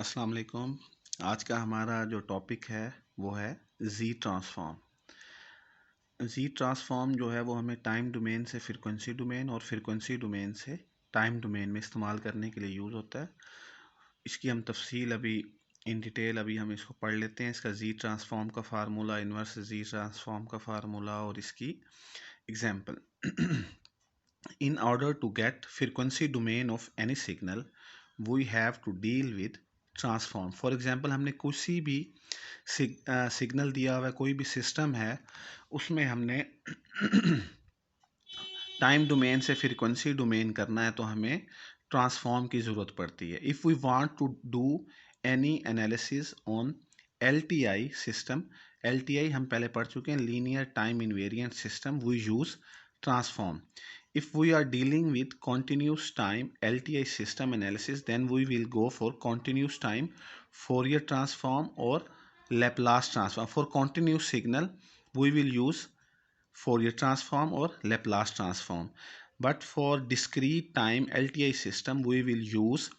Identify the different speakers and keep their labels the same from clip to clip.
Speaker 1: अस्सलाम वालेकुम। आज का हमारा जो टॉपिक है वो है जी ट्रांसफॉर्म। जी ट्रांसफॉर्म जो है वो हमें टाइम डोमेन से फ्रीक्वेंसी डोमेन और फ्रीक्वेंसी डोमेन से टाइम डोमेन में इस्तेमाल करने के लिए यूज़ होता है। इसकी हम तफसील अभी इन डिटेल अभी हम इसको पढ़ लेते हैं। इसका जी ट्रांसफॉर्म का फार्मूला, इन्वर्स जी ट्रांसफॉर्म का फार्मूला और इसकी example. In order to get frequency domain of any signal, we have to deal with transform. For example हमने किसी भी सिग्नल दिया हुआ कोई भी सिस्टम है, उसमें हमने टाइम डोमेन से फ्रीक्वेंसी डोमेन करना है तो हमें ट्रांसफॉर्म की ज़रूरत पड़ती है। If we want to do any analysis on LTI system, LTI हम पहले पढ़ चुके हैं, linear time invariant system, we use transform. If we are dealing with continuous time LTI system analysis, then we will go for continuous time Fourier transform or Laplace transform. For continuous signal, we will use Fourier transform or Laplace transform. But for discrete time LTI system, we will use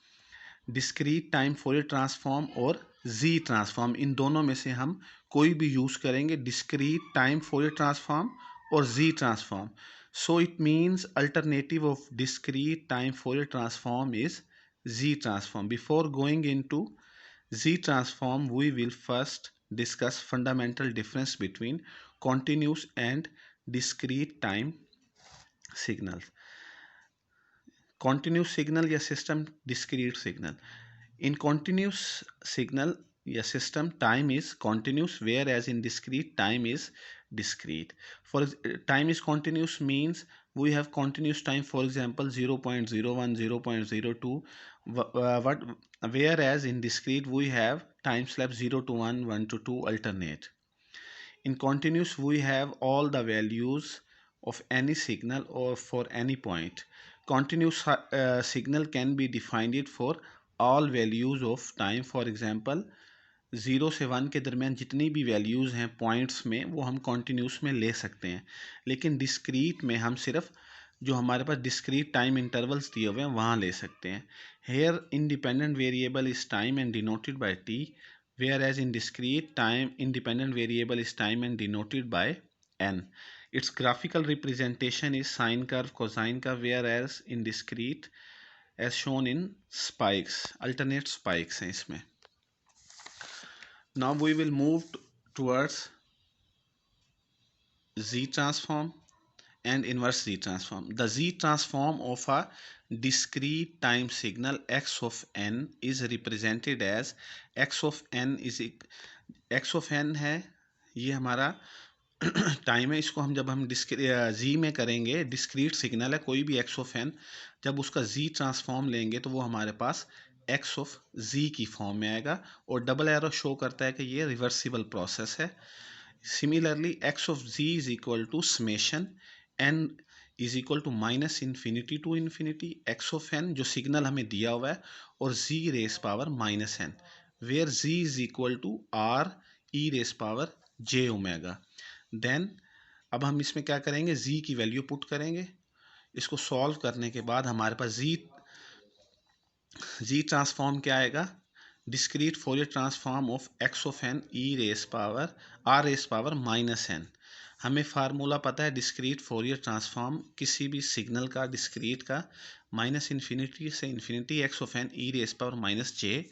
Speaker 1: discrete time Fourier transform और Z transform. इन दोनों में से हम कोई भी use करेंगे, discrete time Fourier transform और Z transform. So it means alternative of discrete time Fourier transform is Z transform. Before going into Z transform, we will first discuss fundamental difference between continuous and discrete time signals. Continuous signal या system, discrete signal. In continuous signal या system, time is continuous, whereas in discrete, time is discrete. For time is continuous means we have continuous time, for example 0.01, 0.02, what, whereas in discrete we have time steps 0 to 1, 1 to 2 alternate. In continuous we have all the values of any signal or for any point. Continuous signal can be defined for all values of time. For example 0 से 1 के दरमियान जितनी भी values हैं points में वो हम continuous में ले सकते हैं, लेकिन डिस्क्रीट में हम सिर्फ जो हमारे पास डिस्क्रीट टाइम इंटरवल्स दिए हुए हैं वहाँ ले सकते हैं. Here independent variable is time and denoted by T, whereas in discrete, time independent variable is time and denoted by n. Its graphical representation is sine curve, cosine curve, whereas in discrete as shown in spikes, alternate spikes हैं इसमें. Now we will move towards Z transform and inverse Z transform. The Z transform of a discrete time signal x of n is represented as x of n is x of n है, ये हमारा time है. इसको हम जब हम जी में करेंगे, डिस्क्रीट सिग्नल है कोई भी एक्स ऑफ एन, जब उसका जी ट्रांसफॉर्म लेंगे तो वो हमारे पास एक्स ऑफ जी की फॉर्म में आएगा और डबल एरो शो करता है कि ये रिवर्सिबल प्रोसेस है. Similarly x of ji is equal to summation N is equal to minus infinity to infinity x of n जो सिग्नल हमें दिया हुआ है और z raise power minus n, where z is equal to R E raise power J omega. Then अब हम इसमें क्या करेंगे, जी की वैल्यू पुट करेंगे. इसको सॉल्व करने के बाद हमारे पास जी ट्रांसफॉर्म क्या आएगा, discrete Fourier transform of X of N E raise power R raise power minus N. हमें फार्मूला पता है डिस्क्रीट फोरियर ट्रांसफॉर्म किसी भी सिग्नल का डिस्क्रीट का माइनस इन्फिनिटी से infinity x of N E raise power minus J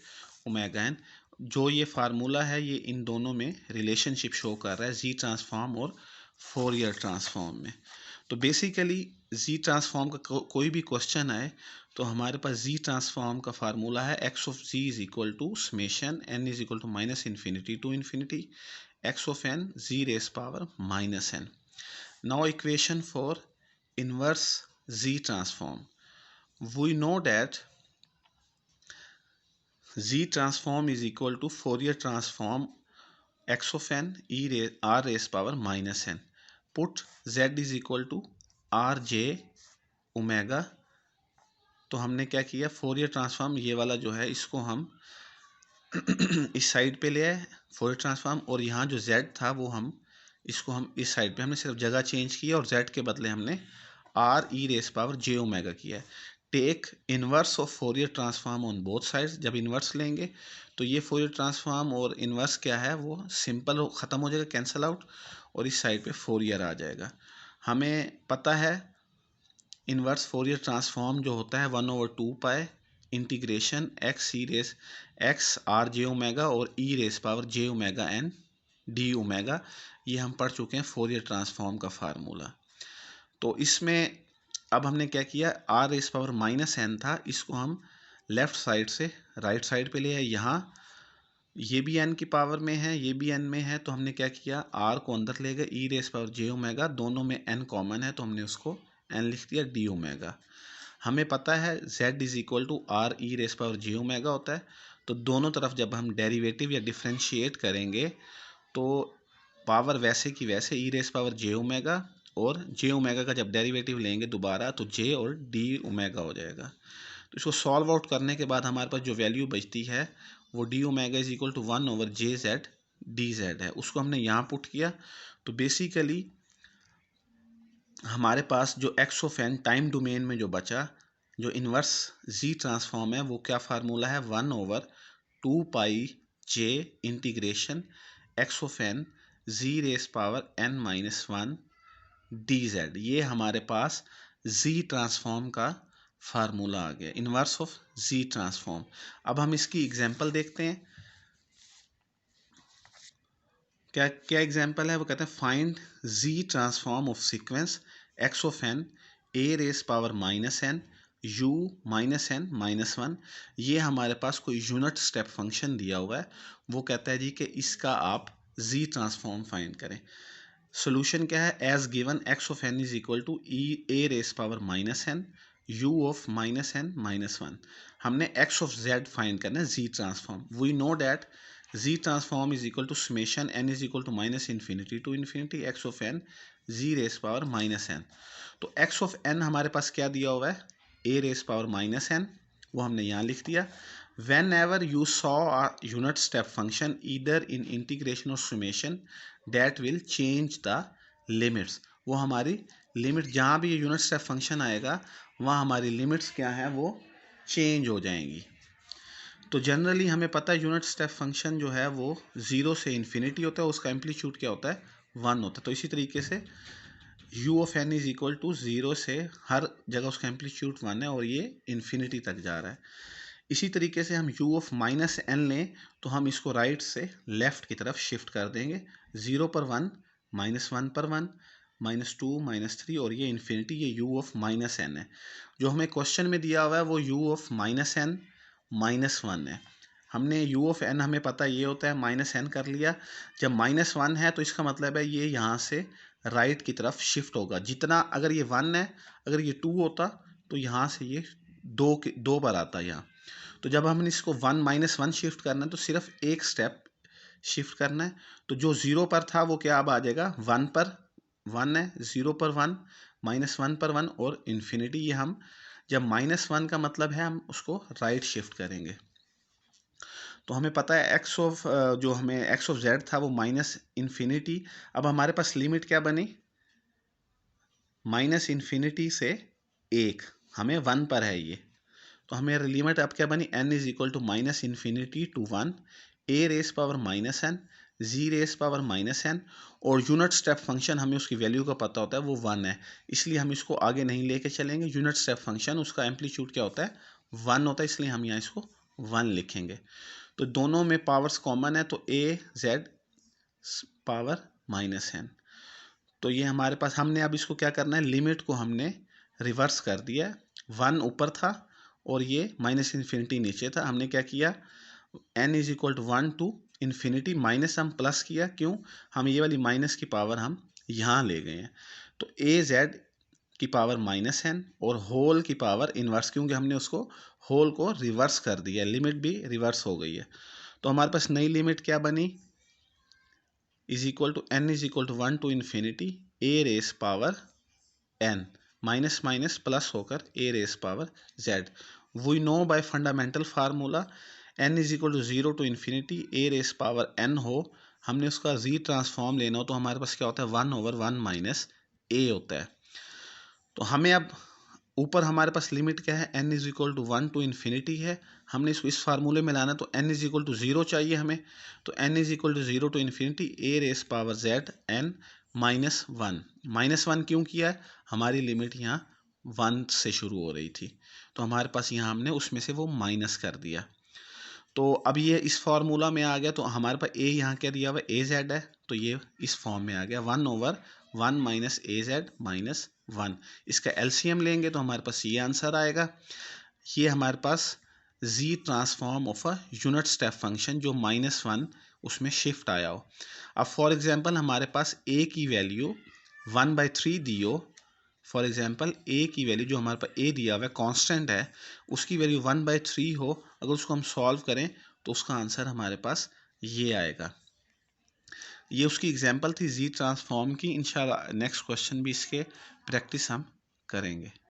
Speaker 1: omega N. जो ये फार्मूला है ये इन दोनों में रिलेशनशिप शो कर रहा है जी ट्रांसफॉर्म और फोरियर ट्रांसफॉर्म में. तो बेसिकली जी ट्रांसफॉर्म का कोई भी क्वेश्चन आए तो हमारे पास जी ट्रांसफॉर्म का फार्मूला है X of ji is equal to summation N is equal to minus infinity to infinity x of N G raise power minus N. Now equation for inverse Z transform, we know that Z transform is equal to Fourier transform X of N E R raise power minus N. Put z is equal to R J omega. तो हमने क्या किया, Fourier transform ये वाला जो है इसको हम इस साइड पे ले आए फोरियर ट्रांसफॉर्म, और यहाँ जो z था वो हम इसको हम इस साइड पे हमने सिर्फ जगह चेंज की और z के बदले हमने आर ई रेस पावर जे ओमेगा किया है. Take inverse of Fourier transform on both sides. जब इनवर्स लेंगे तो ये फोरियर ट्रांसफॉर्म और इनवर्स क्या है वो सिंपल ख़त्म हो जाएगा, कैंसिल आउट, और इस साइड पे फोरियर आ जाएगा। हमें पता है इनवर्स फोरियर ट्रांसफॉर्म जो होता है 1/2 integration x e raise x r जे ओमेगा और ई रेस पावर जे ओमेगा एन डी ओमेगा, ये हम पढ़ चुके हैं फोरियर ट्रांसफॉर्म का फार्मूला। तो इसमें अब हमने क्या किया, R raise power minus N था, इसको हम लेफ्ट साइड से राइट साइड पे ले आए। यहाँ ये भी एन की पावर में है, ये भी एन में है, तो हमने क्या किया, आर को अंदर ले गए, ई रेस पावर जे ओमेगा, दोनों में एन कॉमन है तो हमने उसको एन लिख दिया डी ओमेगा। हमें पता है z is equal to R E raise power J omega होता है, तो दोनों तरफ जब हम डेरिवेटिव या डिफ्रेंशिएट करेंगे तो पावर वैसे की वैसे ई रेस पावर जे ओमेगा, और जे ओमेगा का जब डेरिवेटिव लेंगे दोबारा तो जे और डी ओमेगा हो जाएगा। तो इसको सॉल्व आउट करने के बाद हमारे पास जो वैल्यू बचती है वो d omega is equal to 1/जे डी जेड है, उसको हमने यहाँ पुट किया। तो बेसिकली हमारे पास जो X of N time domain में जो बचा, जो इन्वर्स जी ट्रांसफॉर्म है, वो क्या फार्मूला है, 1/2π/j integration X of N G raise power n-1 D Z. ये हमारे पास जी ट्रांसफॉर्म का फार्मूला आ गया, इन्वर्स ऑफ जी ट्रांसफॉर्म। अब हम इसकी एग्जांपल देखते हैं। क्या क्या एग्जांपल है, वो कहते हैं find Z transform of sequence X of N A raise power -n u -n-1। ये हमारे पास कोई यूनिट स्टेप फंक्शन दिया हुआ है, वो कहता है जी कि इसका आप जी ट्रांसफॉर्म फाइंड करें। सोल्यूशन क्या है, as given x of n is equal to e a raise power -n u of -n-1। हमने एक्स ऑफ जेड फाइंड करना है z transform. We know that z transform is equal to summation n is equal to -∞ to ∞ x of N G raise power -n। तो x of n हमारे पास क्या दिया हुआ है, ए रेस पावर -n, वो हमने यहाँ लिख दिया। Whenever you saw a unit step function either in integration और summation that will change the limits, वो हमारी लिमिट जहाँ भी ये यूनिट स्टेप फंक्शन आएगा वहाँ हमारी लिमिट्स क्या है वो चेंज हो जाएंगी। तो जनरली हमें पता है यूनिट स्टेप फंक्शन जो है वो 0 से इन्फिनिटी होता है, उसका एम्पलीट्यूड क्या होता है 1 होता है। तो इसी तरीके से u of n is equal to 0 से हर जगह उसका एम्पलीट्यूड 1 है और ये इन्फिनिटी तक जा रहा है। इसी तरीके से हम u ऑफ -n लें तो हम इसको राइट से लेफ्ट की तरफ शिफ्ट कर देंगे, 0 पर 1, -1 पर 1, -2, -3 और ये इन्फिनिटी, ये u ऑफ -n है। जो हमें क्वेश्चन में दिया हुआ है वो u ऑफ -n-1 है। हमने u ऑफ n हमें पता ये होता है -n कर लिया। जब -1 है तो इसका मतलब है ये यहाँ से राइट की तरफ शिफ्ट होगा। जितना, अगर ये 1 है, अगर ये 2 होता तो यहाँ से ये 2 पर आता यहाँ। तो जब हमने इसको 1 -1 शिफ्ट करना है तो सिर्फ एक स्टेप शिफ्ट करना है। तो जो 0 पर था वो क्या अब आ जाएगा 1 पर, 1 है, 0 पर 1, -1 पर 1 और इन्फिनिटी। ये हम जब -1 का मतलब है हम उसको राइट शिफ्ट करेंगे। तो हमें पता है एक्स ऑफ जो हमें एक्स ऑफ जेड था वो -∞। अब हमारे पास लिमिट क्या बनी, -∞ से 1, हमें 1 पर है ये, तो हमें लिमिट अब क्या बनी, n is equal to -∞ to 1 A raise power -n Z raise power -n, और यूनिट स्टेप फंक्शन हमें उसकी वैल्यू का पता होता है वो 1 है, इसलिए हम इसको आगे नहीं लेके चलेंगे। यूनिट स्टेप फंक्शन उसका एम्पलीट्यूड क्या होता है 1 होता है, इसलिए हम यहाँ इसको 1 लिखेंगे। तो दोनों में पावर्स कॉमन है तो ए जेड पावर -n। तो ये हमारे पास, हमने अब इसको क्या करना है, लिमिट को हमने रिवर्स कर दिया। 1 ऊपर था और ये -∞ नीचे था। हमने क्या किया, n is equal to 1 to ∞, minus हम प्लस किया, क्यों, हम ये वाली माइनस की पावर हम यहाँ ले गए हैं। तो ए जेड की पावर -n और होल की पावर इन्वर्स, क्योंकि हमने उसको होल को रिवर्स कर दिया, लिमिट भी रिवर्स हो गई है। तो हमारे पास नई लिमिट क्या बनी, is equal to n is equal to 1 to ∞ a raise power n, minus minus plus होकर a raise power z। We know by fundamental formula n is equal to 0 to ∞ a raise power n हो, हमने उसका जी transform लेना हो तो हमारे पास क्या होता है 1/1 - a होता है। तो हमें अब ऊपर हमारे पास लिमिट क्या है, n is equal to 1 to infinity है, हमने इसको इस फार्मूले में लाना, तो n इज इक्वल टू 0 चाहिए हमें, तो n is equal to 0 to infinity a raise power z n minus one. Minus one क्यों किया है, हमारी लिमिट यहाँ 1 से शुरू हो रही थी, तो हमारे पास यहाँ हमने उसमें से वो माइनस कर दिया। तो अब ये इस फार्मूला में आ गया, तो हमारे पास a यहाँ क्या दिया हुआ है, a z है, तो ये इस फॉर्म में आ गया 1/1 माइनस ए जेड माइनस 1। इसका एलसीएम लेंगे तो हमारे पास ये आंसर आएगा। ये हमारे पास z transform of a unit step function जो -1 उसमें शिफ्ट आया हो। अब फॉर एग्जांपल हमारे पास a की वैल्यू 1/3 दी हो, फॉर एग्जांपल a की वैल्यू जो हमारे पास a दिया हुआ है कांस्टेंट है, उसकी वैल्यू 1/3 हो, अगर उसको हम सॉल्व करें तो उसका आंसर हमारे पास ये आएगा। ये उसकी एग्जांपल थी जी ट्रांसफॉर्म की। इंशाल्लाह नेक्स्ट क्वेश्चन भी इसके प्रैक्टिस हम करेंगे।